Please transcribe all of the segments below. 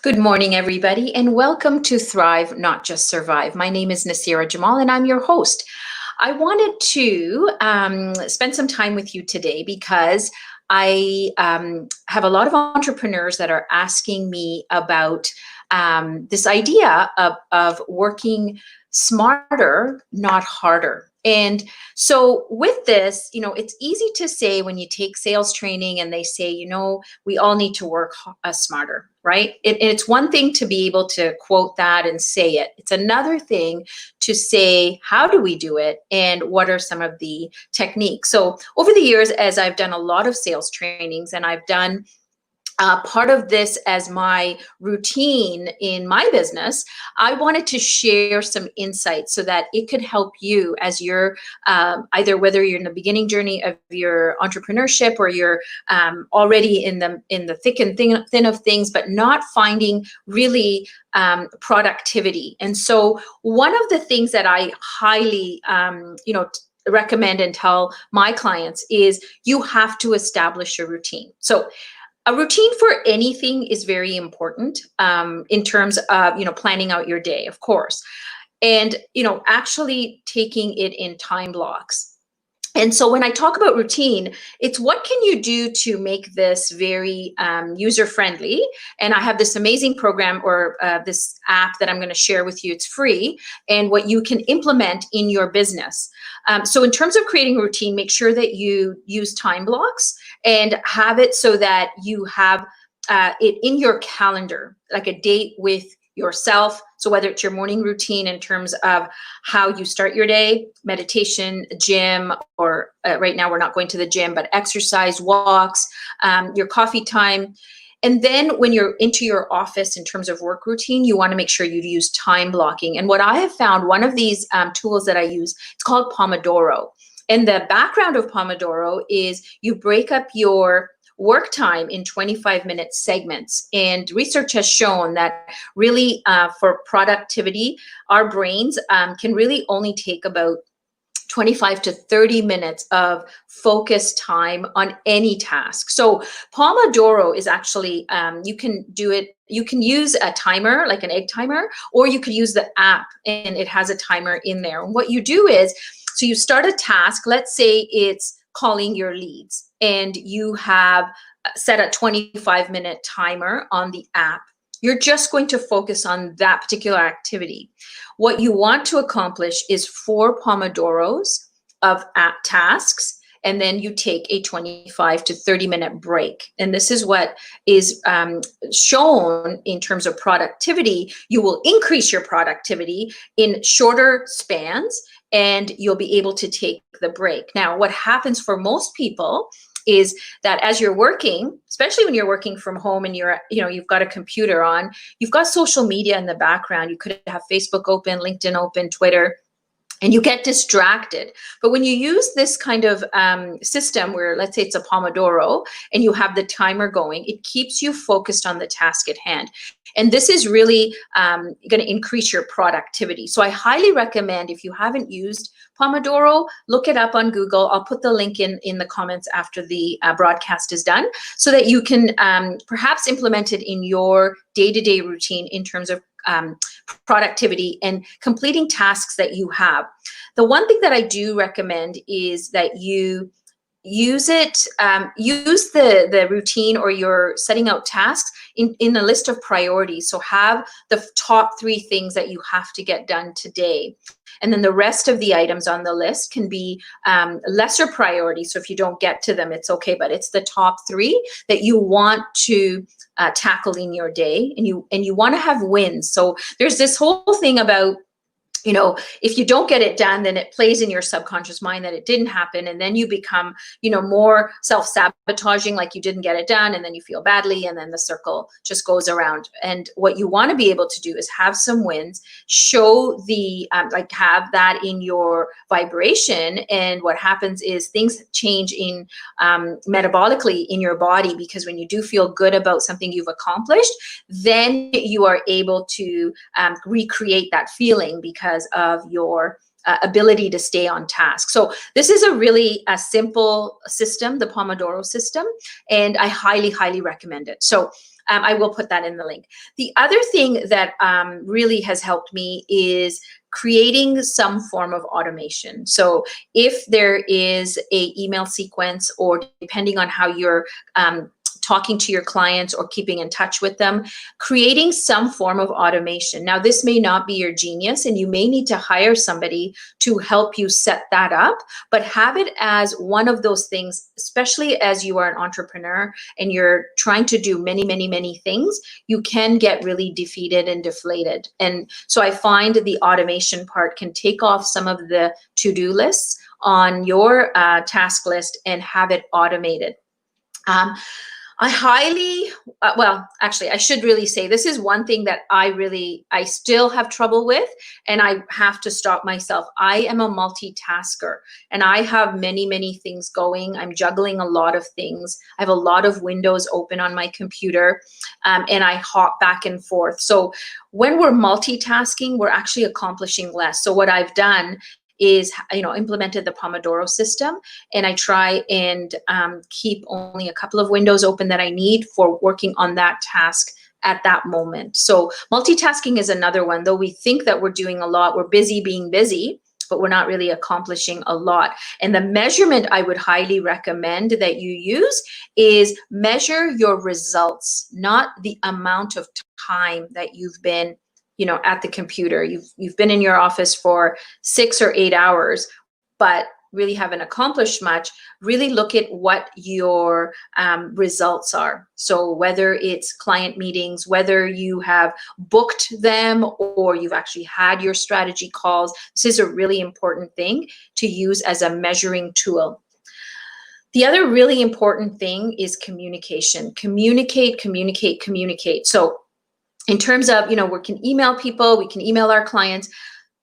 Good morning, everybody, and welcome to Thrive, Not Just Survive. My name is Nasira Jamal, and I'm your host. I wanted to spend some time with you today because I have a lot of entrepreneurs that are asking me about this idea of working smarter, not harder. And so with this, it's easy to say when you take sales training and they say, we all need to work smarter, right? It's one thing to be able to quote that and say it. It's another thing to say, how do we do it? And what are some of the techniques? So over the years, as I've done a lot of sales trainings and I've done part of this as my routine in my business, I wanted to share some insights so that it could help you as you're either whether you're in the beginning journey of your entrepreneurship or you're already in the thick and thin of things, but not finding really productivity. And so one of the things that I highly, recommend and tell my clients is you have to establish a routine. So a routine for anything is very important in terms of, planning out your day, of course, and, actually taking it in time blocks. And so when I talk about routine, it's what can you do to make this very user-friendly? And I have this amazing program or this app that I'm going to share with you. It's free, and what you can implement in your business. So in terms of creating a routine, make sure that you use time blocks and have it so that you have it in your calendar, like a date with yourself. So whether it's your morning routine in terms of how you start your day, meditation, gym, or right now we're not going to the gym, but exercise, walks, your coffee time. And then when you're into your office in terms of work routine, you want to make sure you use time blocking. And what I have found, one of these tools that I use, it's called Pomodoro. And the background of Pomodoro is you break up your work time in 25-minute segments. And research has shown that really for productivity, our brains can really only take about 25 to 30 minutes of focused time on any task. So Pomodoro is actually, you can do it, you can use a timer, like an egg timer, or you could use the app and it has a timer in there. And what you do is, so you start a task, let's say it's calling your leads, and you have set a 25-minute timer on the app. You're just going to focus on that particular activity. What you want to accomplish is 4 Pomodoros of app tasks, and then you take a 25 to 30-minute break. And this is what is shown in terms of productivity. You will increase your productivity in shorter spans, and you'll be able to take the break. Now, what happens for most people is that as you're working, especially when you're working from home and you've got a computer on, you've got social media in the background. You could have Facebook open, LinkedIn open, Twitter, and you get distracted. But when you use this kind of system where, let's say it's a Pomodoro and you have the timer going, it keeps you focused on the task at hand. And this is really going to increase your productivity. So I highly recommend, if you haven't used Pomodoro, look it up on Google. I'll put the link in the comments after the broadcast is done so that you can perhaps implement it in your day-to-day routine in terms of productivity and completing tasks that you have. The one thing that I do recommend is that you use it, use the routine or you're setting out tasks in a list of priorities. So have the top 3 things that you have to get done today. And then the rest of the items on the list can be lesser priority. So if you don't get to them, it's okay, but it's the top 3 that you want to tackle in your day, and you want to have wins. So there's this whole thing about, if you don't get it done, then it plays in your subconscious mind that it didn't happen. And then you become, more self-sabotaging, like you didn't get it done. And then you feel badly. And then the circle just goes around. And what you want to be able to do is have some wins, show have that in your vibration. And what happens is things change in metabolically in your body, because when you do feel good about something you've accomplished, then you are able to recreate that feeling because of your ability to stay on task. So this is a really simple system, the Pomodoro system, and I highly, highly recommend it. So I will put that in the link. The other thing that really has helped me is creating some form of automation. So if there is a email sequence, or depending on how you're talking to your clients or keeping in touch with them, creating some form of automation. Now, this may not be your genius, and you may need to hire somebody to help you set that up, but have it as one of those things, especially as you are an entrepreneur and you're trying to do many, many, many things, you can get really defeated and deflated. And so I find the automation part can take off some of the to-do lists on your task list and have it automated. I highly, well, actually, I should really say this is one thing that I still have trouble with, and I have to stop myself. I am a multitasker, and I have many, many things going. I'm juggling a lot of things. I have a lot of windows open on my computer, and I hop back and forth. So when we're multitasking, we're actually accomplishing less. So what I've done is, implemented the Pomodoro system, and I try and keep only a couple of windows open that I need for working on that task at that moment. So multitasking is another one. Though we think that we're doing a lot, we're busy being busy, but we're not really accomplishing a lot. And the measurement I would highly recommend that you use is measure your results, not the amount of time that you've been at the computer. You've been in your office for 6 or 8 hours, but really haven't accomplished much. Really look at what your results are. So whether it's client meetings, whether you have booked them, or you've actually had your strategy calls, this is a really important thing to use as a measuring tool. The other really important thing is communication. Communicate, communicate, communicate. So in terms of, we can email people, we can email our clients.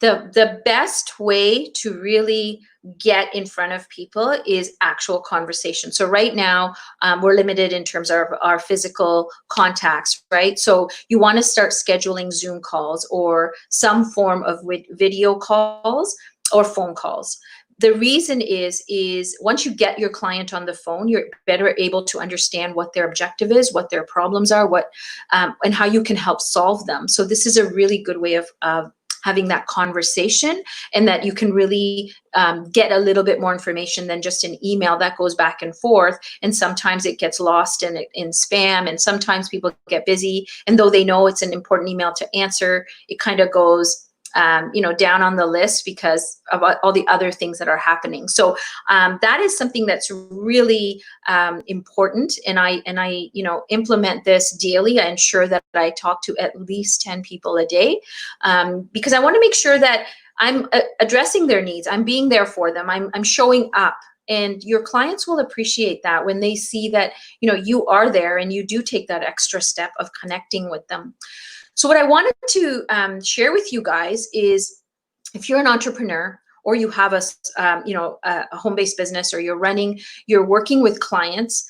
The best way to really get in front of people is actual conversation. So right now, we're limited in terms of our physical contacts, right? So you want to start scheduling Zoom calls or some form of video calls or phone calls. The reason is once you get your client on the phone, you're better able to understand what their objective is, what their problems are, and how you can help solve them. So this is a really good way of having that conversation, and that you can really get a little bit more information than just an email that goes back and forth. And sometimes it gets lost in spam, and sometimes people get busy, and though they know it's an important email to answer, it kind of goes down on the list because of all the other things that are happening. So that is something that's really important, and I implement this daily. I ensure that I talk to at least 10 people a day, because I want to make sure that I'm addressing their needs. I'm being there for them. I'm showing up. And your clients will appreciate that when they see that you are there and you do take that extra step of connecting with them. So what I wanted to share with you guys is, if you're an entrepreneur or you have a home-based business, or you're working with clients,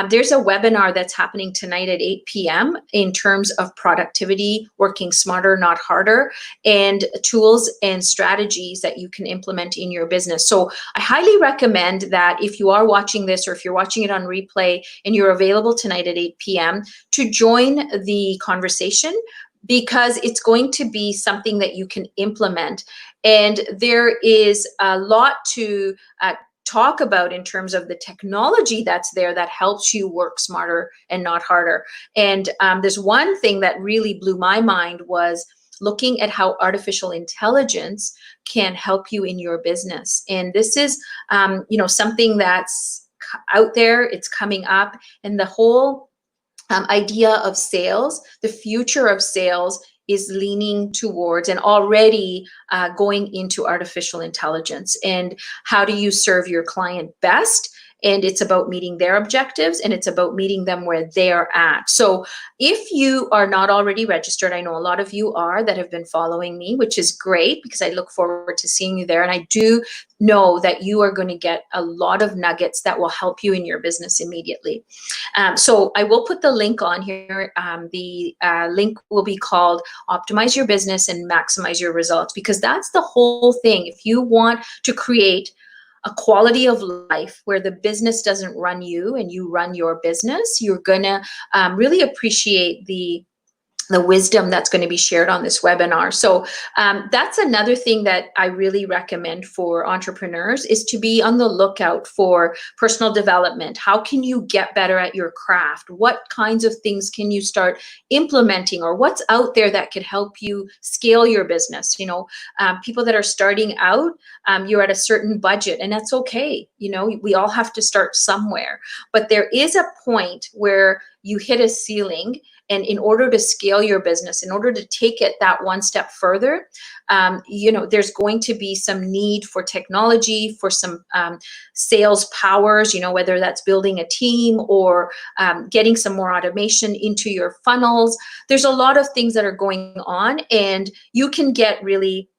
there's a webinar that's happening tonight at 8 p.m. in terms of productivity, working smarter, not harder, and tools and strategies that you can implement in your business. So I highly recommend that if you are watching this, or if you're watching it on replay and you're available tonight at 8 p.m., to join the conversation, because it's going to be something that you can implement. And there is a lot to talk about in terms of the technology that's there that helps you work smarter and not harder. And there's one thing that really blew my mind, was looking at how artificial intelligence can help you in your business. And this is something that's out there, it's coming up, and the whole idea of sales, the future of sales is leaning towards and already going into artificial intelligence. And how do you serve your client best? And it's about meeting their objectives, and it's about meeting them where they're at. So if you are not already registered, I know a lot of you are that have been following me, which is great, because I look forward to seeing you there. And I do know that you are going to get a lot of nuggets that will help you in your business immediately. So I will put the link on here. The link will be called Optimize Your Business and Maximize Your Results, because that's the whole thing. If you want to create a quality of life where the business doesn't run you and you run your business, you're gonna really appreciate the wisdom that's going to be shared on this webinar. So that's another thing that I really recommend for entrepreneurs, is to be on the lookout for personal development. How can you get better at your craft? What kinds of things can you start implementing, or what's out there that could help you scale your business? You know, people that are starting out, you're at a certain budget, and that's okay. You know, we all have to start somewhere, but there is a point where you hit a ceiling. And in order to scale your business, in order to take it that one step further, you know, there's going to be some need for technology, for some sales powers, you know, whether that's building a team or getting some more automation into your funnels. There's a lot of things that are going on, and you can get really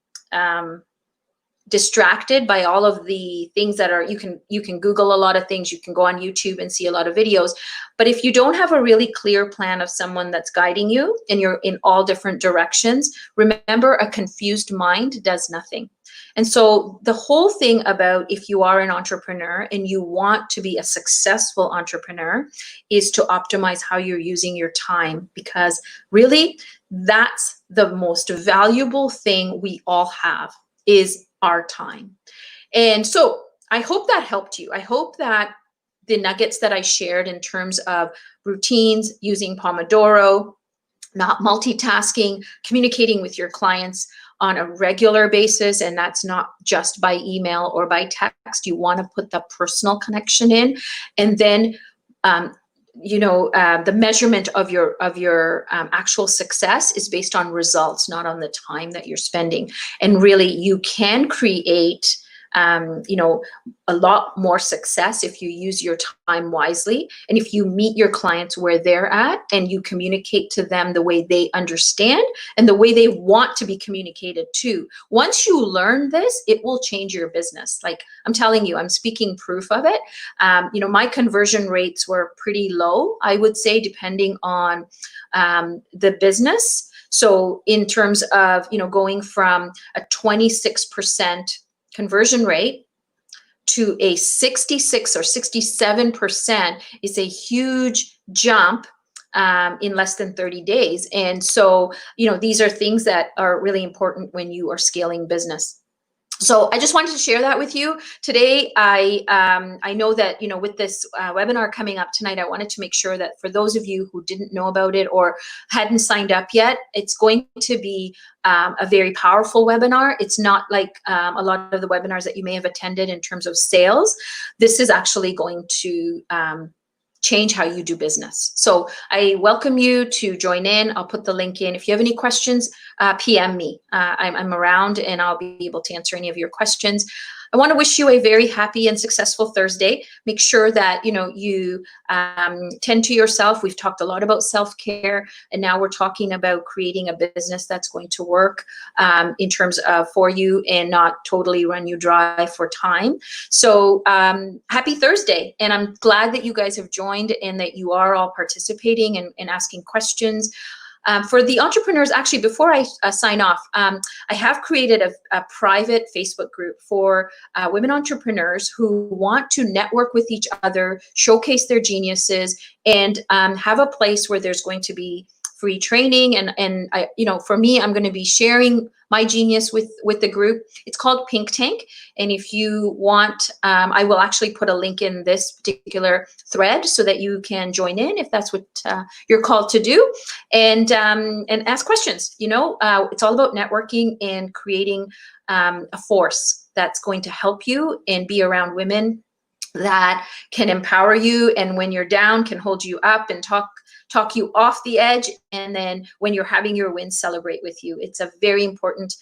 distracted by all of the things that are, you can Google a lot of things, you can go on YouTube and see a lot of videos. But if you don't have a really clear plan of someone that's guiding you and you're in all different directions, remember, a confused mind does nothing. And so the whole thing about, if you are an entrepreneur and you want to be a successful entrepreneur, is to optimize how you're using your time, because really that's the most valuable thing we all have, is our time. And so I hope that helped you. I hope that the nuggets that I shared in terms of routines, using Pomodoro, not multitasking, communicating with your clients on a regular basis, and that's not just by email or by text. You want to put the personal connection in, and then you know, the measurement of your actual success is based on results, not on the time that you're spending. And really, you can create you know, a lot more success if you use your time wisely, and if you meet your clients where they're at and you communicate to them the way they understand and the way they want to be communicated to. Once you learn this, it will change your business. Like, I'm telling you, I'm speaking proof of it. You know, my conversion rates were pretty low, I would say, depending on the business. So in terms of, you know, going from a 26% conversion rate to a 66 or 67% is a huge jump in less than 30 days. And so, you know, these are things that are really important when you are scaling business. So I just wanted to share that with you today. I know that, you know, with this webinar coming up tonight, I wanted to make sure that for those of you who didn't know about it or hadn't signed up yet, it's going to be a very powerful webinar. It's not like a lot of the webinars that you may have attended in terms of sales. This is actually going to change how you do business. So I welcome you to join in. I'll put the link in. If you have any questions, PM me. I'm around and I'll be able to answer any of your questions. I want to wish you a very happy and successful Thursday. Make sure that, you know, you tend to yourself. We've talked a lot about self-care, and now we're talking about creating a business that's going to work in terms of for you and not totally run you dry for time. So happy Thursday, and I'm glad that you guys have joined and that you are all participating and asking questions. For the entrepreneurs, actually, before I sign off, I have created a private Facebook group for women entrepreneurs who want to network with each other, showcase their geniuses, and have a place where there's going to be free training. And I, you know, for me, I'm going to be sharing my genius with the group. It's called Pink Tank. And if you want, I will actually put a link in this particular thread so that you can join in if that's what you're called to do, and ask questions. You know, it's all about networking and creating a force that's going to help you and be around women that can empower you, and when you're down, can hold you up and talk you off the edge, and then when you're having your wins, celebrate with you. It's a very important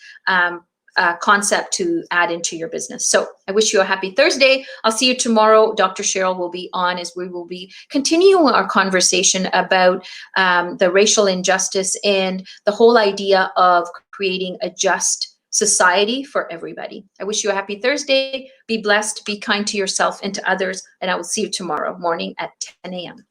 concept to add into your business. So I wish you a happy Thursday. I'll see you tomorrow. Dr. Cheryl will be on as we will be continuing our conversation about the racial injustice and the whole idea of creating a just society for everybody. I wish you a happy Thursday. Be blessed, be kind to yourself and to others, and I will see you tomorrow morning at 10 a.m.